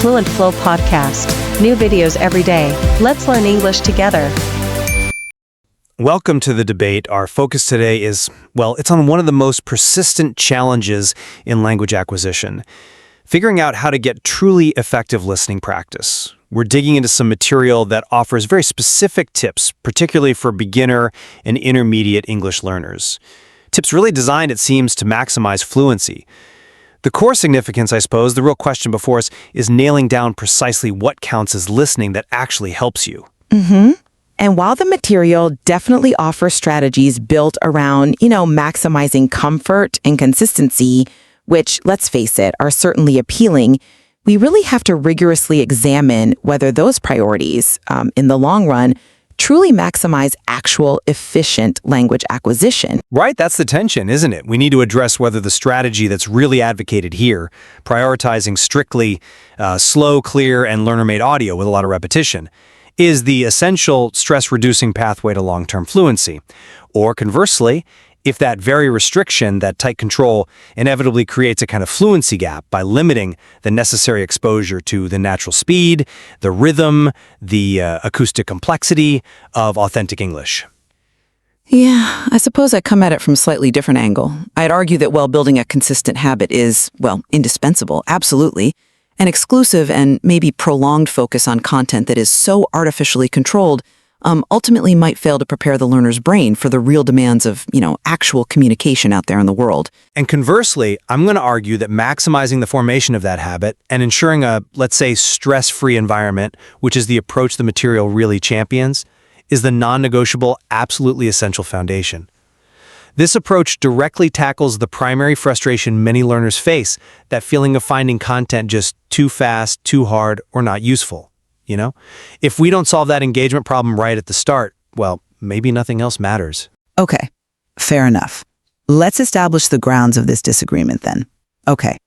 Fluent Flow podcast. New videos every day. Let's learn English together. Welcome to the debate. Our focus today is, it's on one of the most persistent challenges in language acquisition, figuring out how to get truly effective listening practice. We're digging into some material that offers very specific tips, particularly for beginner and intermediate English learners. Tips really designed, it seems, to maximize fluency. The core significance, I suppose, the real question before us, is nailing down precisely what counts as listening that actually helps you. And while the material definitely offers strategies built around, maximizing comfort and consistency, which, let's face it, are certainly appealing, we really have to rigorously examine whether those priorities, in the long run, truly maximize actual efficient language acquisition. Right, that's the tension, isn't it? We need to address whether the strategy that's really advocated here, prioritizing strictly slow, clear, and learner-made audio with a lot of repetition, is the essential stress-reducing pathway to long-term fluency. Or conversely, if that very restriction, that tight control, inevitably creates a kind of fluency gap by limiting the necessary exposure to the natural speed, the rhythm, the acoustic complexity of authentic English. Yeah, I suppose I come at it from a slightly different angle. I'd argue that building a consistent habit is, indispensable, absolutely. An exclusive and maybe prolonged focus on content that is so artificially controlled ultimately might fail to prepare the learner's brain for the real demands of, actual communication out there in the world. And conversely, I'm going to argue that maximizing the formation of that habit and ensuring a, let's say, stress-free environment, which is the approach the material really champions, is the non-negotiable, absolutely essential foundation. This approach directly tackles the primary frustration many learners face, that feeling of finding content just too fast, too hard, or not useful. If we don't solve that engagement problem right at the start, maybe nothing else matters. Okay, fair enough. Let's establish the grounds of this disagreement then. Okay,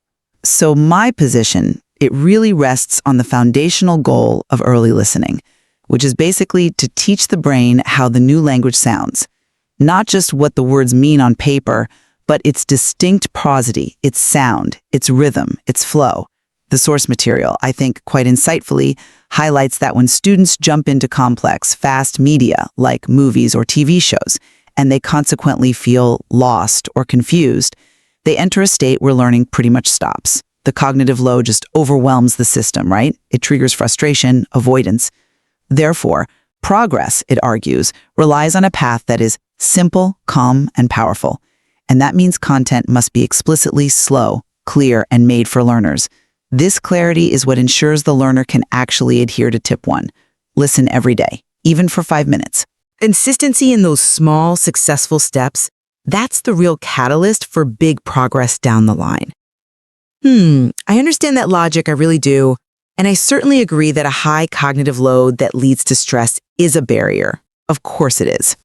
so my position, it really rests on the foundational goal of early listening, which is basically to teach the brain how the new language sounds. Not just what the words mean on paper, but its distinct prosody, its sound, its rhythm, its flow. The source material, I think, quite insightfully, highlights that when students jump into complex, fast media, like movies or TV shows, and they consequently feel lost or confused, they enter a state where learning pretty much stops. The cognitive load just overwhelms the system, right? It triggers frustration, avoidance. Therefore, progress, it argues, relies on a path that is simple, calm, and powerful. And that means content must be explicitly slow, clear, and made for learners. This clarity is what ensures the learner can actually adhere to tip 1. Listen every day, even for 5 minutes. Consistency in those small, successful steps, that's the real catalyst for big progress down the line. I understand that logic, I really do. And I certainly agree that a high cognitive load that leads to stress is a barrier. Of course it is.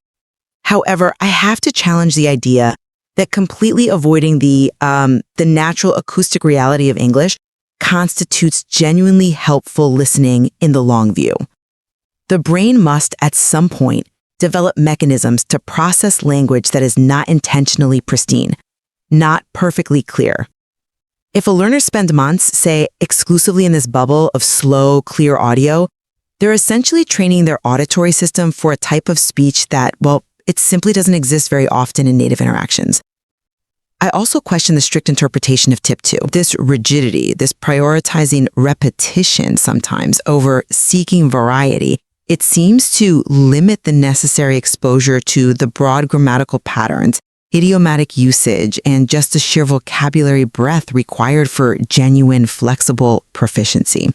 However, I have to challenge the idea that completely avoiding the natural acoustic reality of English constitutes genuinely helpful listening in the long view. The brain must, at some point, develop mechanisms to process language that is not intentionally pristine, not perfectly clear. If a learner spends months, say, exclusively in this bubble of slow, clear audio, they're essentially training their auditory system for a type of speech that, it simply doesn't exist very often in native interactions. I also question the strict interpretation of tip 2. This rigidity, this prioritizing repetition sometimes over seeking variety, it seems to limit the necessary exposure to the broad grammatical patterns, idiomatic usage, and just the sheer vocabulary breadth required for genuine, flexible proficiency.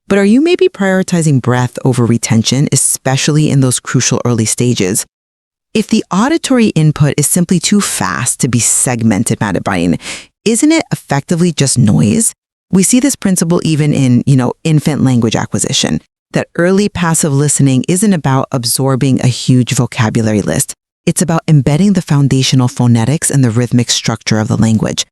But are you maybe prioritizing breadth over retention, especially in those crucial early stages? If the auditory input is simply too fast to be segmented by the brain, isn't it effectively just noise? We see this principle even in, infant language acquisition, that early passive listening isn't about absorbing a huge vocabulary list. It's about embedding the foundational phonetics and the rhythmic structure of the language.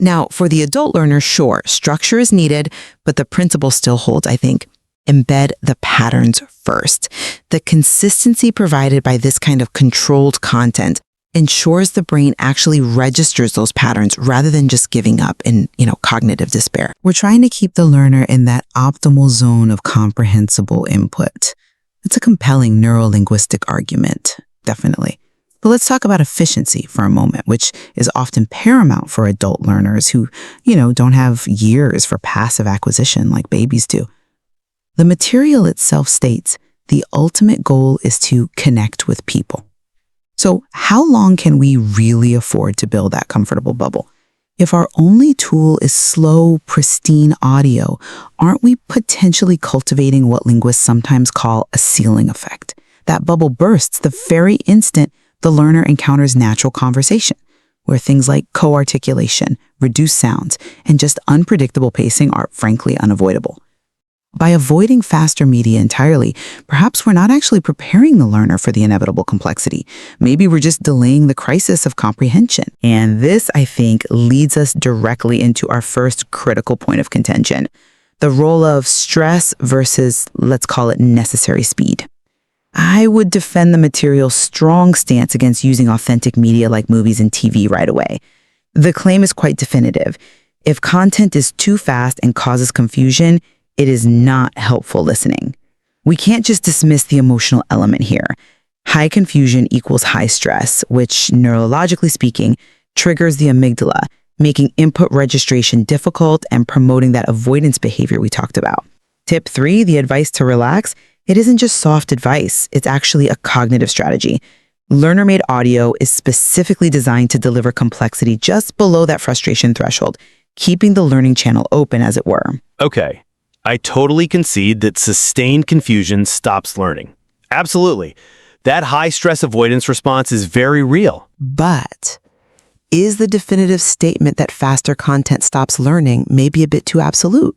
Now, for the adult learner, sure, structure is needed, but the principle still holds, I think. Embed the patterns first. The consistency provided by this kind of controlled content ensures the brain actually registers those patterns rather than just giving up in, cognitive despair. We're trying to keep the learner in that optimal zone of comprehensible input. It's a compelling neurolinguistic argument, definitely. But let's talk about efficiency for a moment, which is often paramount for adult learners who, don't have years for passive acquisition like babies do. The material itself states the ultimate goal is to connect with people. So how long can we really afford to build that comfortable bubble? If our only tool is slow, pristine audio, aren't we potentially cultivating what linguists sometimes call a ceiling effect? That bubble bursts the very instant the learner encounters natural conversation, where things like co-articulation, reduced sounds, and just unpredictable pacing are frankly unavoidable. By avoiding faster media entirely, perhaps we're not actually preparing the learner for the inevitable complexity. Maybe we're just delaying the crisis of comprehension. And this, I think, leads us directly into our first critical point of contention, the role of stress versus, let's call it, necessary speed. I would defend the material's strong stance against using authentic media like movies and TV right away. The claim is quite definitive. If content is too fast and causes confusion, it is not helpful listening. We can't just dismiss the emotional element here. High confusion equals high stress, which, neurologically speaking, triggers the amygdala, making input registration difficult and promoting that avoidance behavior we talked about. Tip 3, the advice to relax. It isn't just soft advice, it's actually a cognitive strategy. Learner-made audio is specifically designed to deliver complexity just below that frustration threshold, keeping the learning channel open, as it were. Okay. I totally concede that sustained confusion stops learning. Absolutely. That high stress avoidance response is very real. But is the definitive statement that faster content stops learning maybe a bit too absolute?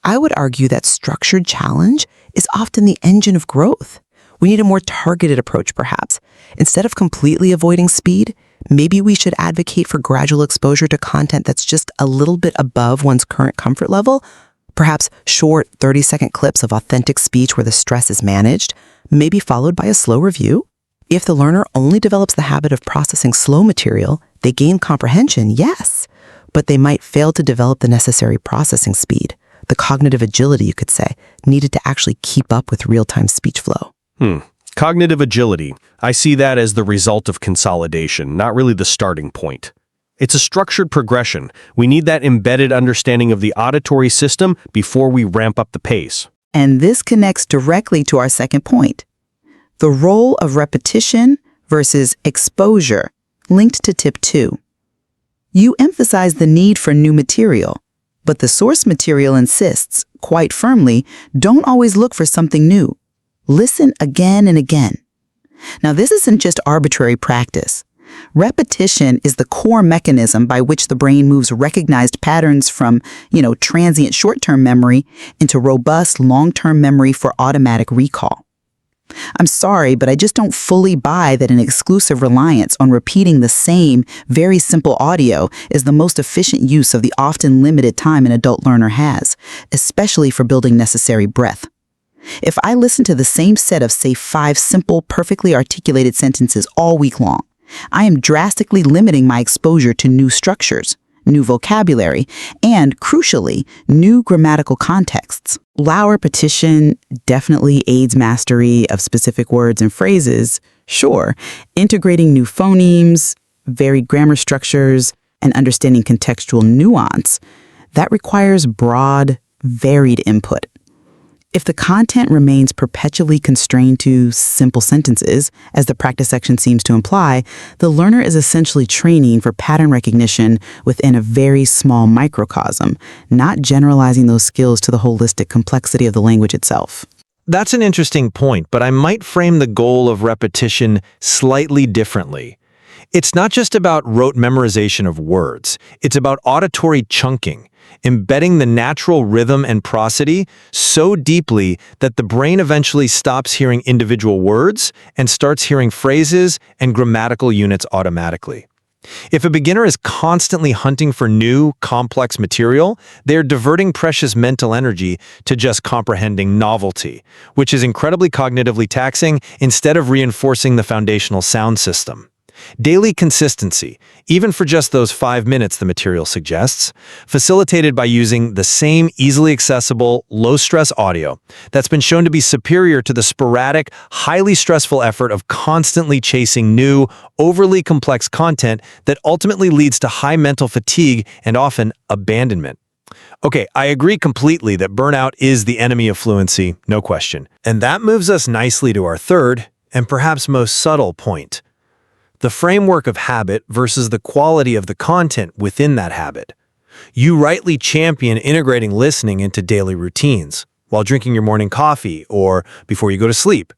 I would argue that structured challenge is often the engine of growth. We need a more targeted approach, perhaps. Instead of completely avoiding speed, maybe we should advocate for gradual exposure to content that's just a little bit above one's current comfort level. Perhaps short 30-second clips of authentic speech where the stress is managed, maybe followed by a slow review. If the learner only develops the habit of processing slow material, they gain comprehension, yes, but they might fail to develop the necessary processing speed, the cognitive agility, you could say, needed to actually keep up with real-time speech flow. Cognitive agility. I see that as the result of consolidation, not really the starting point. It's a structured progression. We need that embedded understanding of the auditory system before we ramp up the pace. And this connects directly to our second point, the role of repetition versus exposure, linked to tip 2. You emphasize the need for new material, but the source material insists, quite firmly, don't always look for something new. Listen again and again. Now, this isn't just arbitrary practice. Repetition is the core mechanism by which the brain moves recognized patterns from, transient short-term memory into robust long-term memory for automatic recall. I'm sorry, but I just don't fully buy that an exclusive reliance on repeating the same, very simple audio is the most efficient use of the often limited time an adult learner has, especially for building necessary breadth. If I listen to the same set of, say, 5 simple, perfectly articulated sentences all week long, I am drastically limiting my exposure to new structures, new vocabulary, and, crucially, new grammatical contexts. Loud repetition definitely aids mastery of specific words and phrases, sure. Integrating new phonemes, varied grammar structures, and understanding contextual nuance, that requires broad, varied input. If the content remains perpetually constrained to simple sentences, as the practice section seems to imply, the learner is essentially training for pattern recognition within a very small microcosm, not generalizing those skills to the holistic complexity of the language itself. That's an interesting point, but I might frame the goal of repetition slightly differently. It's not just about rote memorization of words. It's about auditory chunking, embedding the natural rhythm and prosody so deeply that the brain eventually stops hearing individual words and starts hearing phrases and grammatical units automatically. If a beginner is constantly hunting for new, complex material, they're diverting precious mental energy to just comprehending novelty, which is incredibly cognitively taxing instead of reinforcing the foundational sound system. Daily consistency, even for just those 5 minutes the material suggests, facilitated by using the same easily accessible, low-stress audio that's been shown to be superior to the sporadic, highly stressful effort of constantly chasing new, overly complex content that ultimately leads to high mental fatigue and often abandonment. Okay, I agree completely that burnout is the enemy of fluency, no question. And that moves us nicely to our third, and perhaps most subtle point. The framework of habit versus the quality of the content within that habit. You rightly champion integrating listening into daily routines, while drinking your morning coffee or before you go to sleep.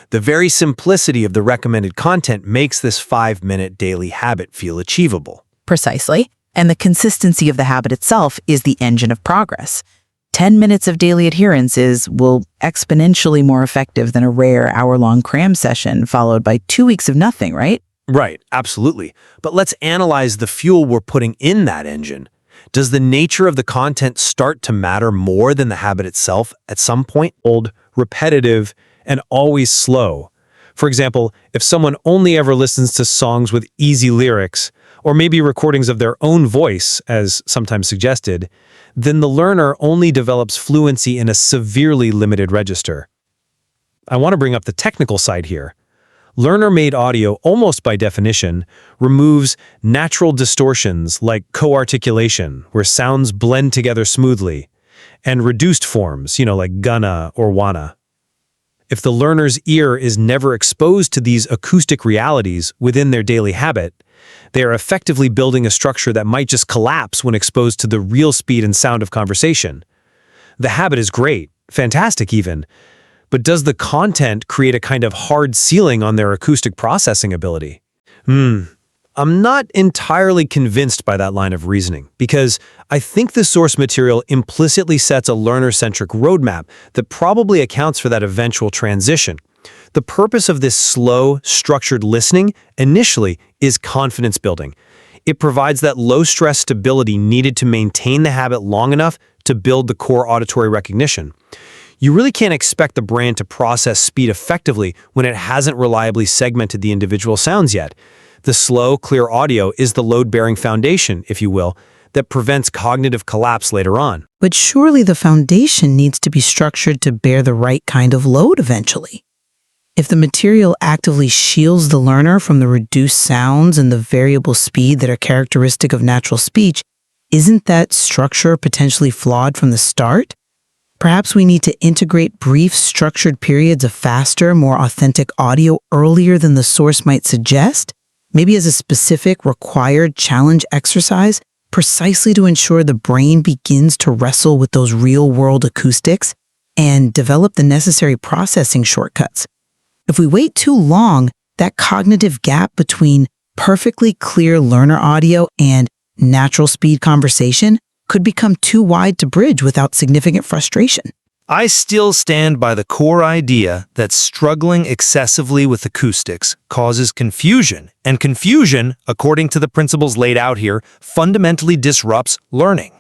The very simplicity of the recommended content makes this 5-minute daily habit feel achievable. Precisely. And the consistency of the habit itself is the engine of progress. 10 minutes of daily adherence is, well, exponentially more effective than a rare hour-long cram session followed by 2 weeks of nothing, right? Right, absolutely. But let's analyze the fuel we're putting in that engine. Does the nature of the content start to matter more than the habit itself at some point? Old, repetitive, and always slow. For example, if someone only ever listens to songs with easy lyrics, or maybe recordings of their own voice, as sometimes suggested, then the learner only develops fluency in a severely limited register. I want to bring up the technical side here. Learner-made audio, almost by definition, removes natural distortions like co-articulation, where sounds blend together smoothly, and reduced forms, like gonna or wanna. If the learner's ear is never exposed to these acoustic realities within their daily habit, they are effectively building a structure that might just collapse when exposed to the real speed and sound of conversation. The habit is great, fantastic even, but does the content create a kind of hard ceiling on their acoustic processing ability? I'm not entirely convinced by that line of reasoning, because I think the source material implicitly sets a learner-centric roadmap that probably accounts for that eventual transition. The purpose of this slow, structured listening initially is confidence building. It provides that low-stress stability needed to maintain the habit long enough to build the core auditory recognition. You really can't expect the brain to process speed effectively when it hasn't reliably segmented the individual sounds yet. The slow, clear audio is the load-bearing foundation, if you will, that prevents cognitive collapse later on. But surely the foundation needs to be structured to bear the right kind of load eventually. If the material actively shields the learner from the reduced sounds and the variable speed that are characteristic of natural speech, isn't that structure potentially flawed from the start? Perhaps we need to integrate brief, structured periods of faster, more authentic audio earlier than the source might suggest, maybe as a specific required challenge exercise, precisely to ensure the brain begins to wrestle with those real-world acoustics and develop the necessary processing shortcuts. If we wait too long, that cognitive gap between perfectly clear learner audio and natural speed conversation could become too wide to bridge without significant frustration. I still stand by the core idea that struggling excessively with acoustics causes confusion, and confusion, according to the principles laid out here, fundamentally disrupts learning.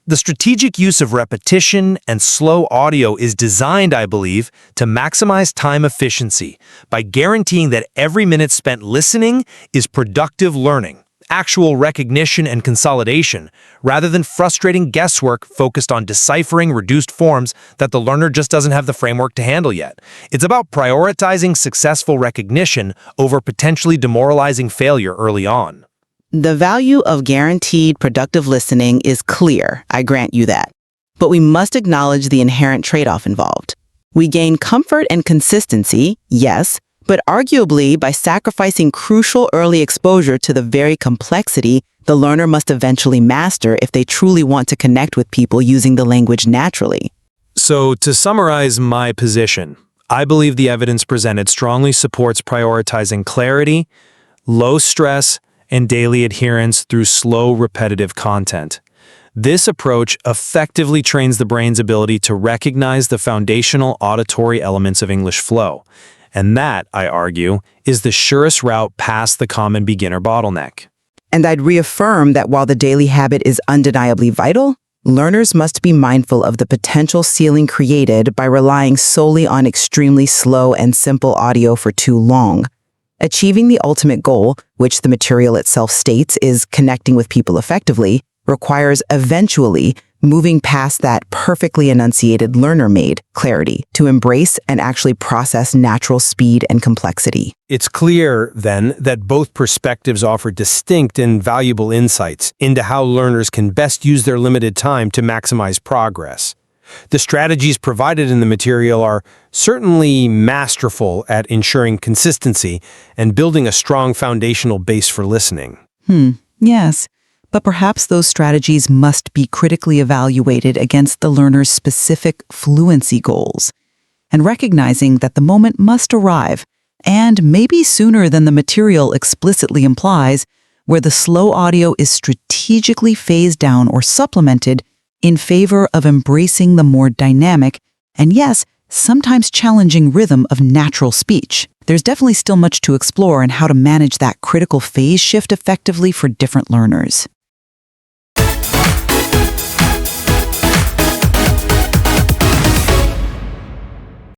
The strategic use of repetition and slow audio is designed, I believe, to maximize time efficiency by guaranteeing that every minute spent listening is productive learning, actual recognition and consolidation, rather than frustrating guesswork focused on deciphering reduced forms that the learner just doesn't have the framework to handle yet. It's about prioritizing successful recognition over potentially demoralizing failure early on. The value of guaranteed productive listening is clear, I grant you that. But we must acknowledge the inherent trade-off involved. We gain comfort and consistency, yes, but arguably by sacrificing crucial early exposure to the very complexity the learner must eventually master if they truly want to connect with people using the language naturally. So, to summarize my position, I believe the evidence presented strongly supports prioritizing clarity, low stress, and daily adherence through slow, repetitive content. This approach effectively trains the brain's ability to recognize the foundational auditory elements of English flow. And that, I argue, is the surest route past the common beginner bottleneck. And I'd reaffirm that while the daily habit is undeniably vital, learners must be mindful of the potential ceiling created by relying solely on extremely slow and simple audio for too long. Achieving the ultimate goal, which the material itself states is connecting with people effectively, requires eventually moving past that perfectly enunciated learner-made clarity to embrace and actually process natural speed and complexity. It's clear, then, that both perspectives offer distinct and valuable insights into how learners can best use their limited time to maximize progress. The strategies provided in the material are certainly masterful at ensuring consistency and building a strong foundational base for listening. Yes. But perhaps those strategies must be critically evaluated against the learner's specific fluency goals, and recognizing that the moment must arrive, and maybe sooner than the material explicitly implies, where the slow audio is strategically phased down or supplemented in favor of embracing the more dynamic and, yes, sometimes challenging rhythm of natural speech. There's definitely still much to explore in how to manage that critical phase shift effectively for different learners.